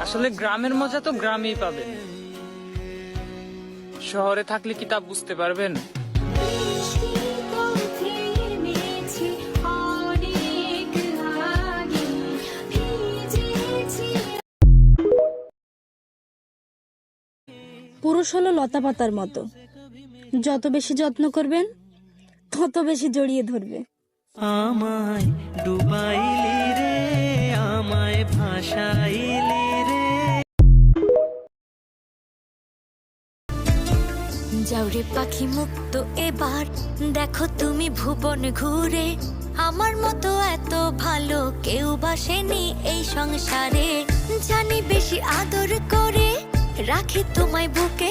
আসলে গ্রামের মজা তো গ্রামেই পাবেন, শহরে থাকলে কি তা বুঝতে পারবেন? পুরুষ হলো লতা পাতার মতো, যত বেশি যত্ন করবেন তত বেশি জড়িয়ে ধরবে। আমায় ডুবাইলি রে, আমায় ভাসাইলি রে। যাওরে পাখি মুক্ত এবার, দেখো তুমি ভুবন ঘুরে। আমার মতো এত ভালো কেউ বাসেনি এই সংসারে। জানি বেশি আদর করে রাখি তোমায় বুকে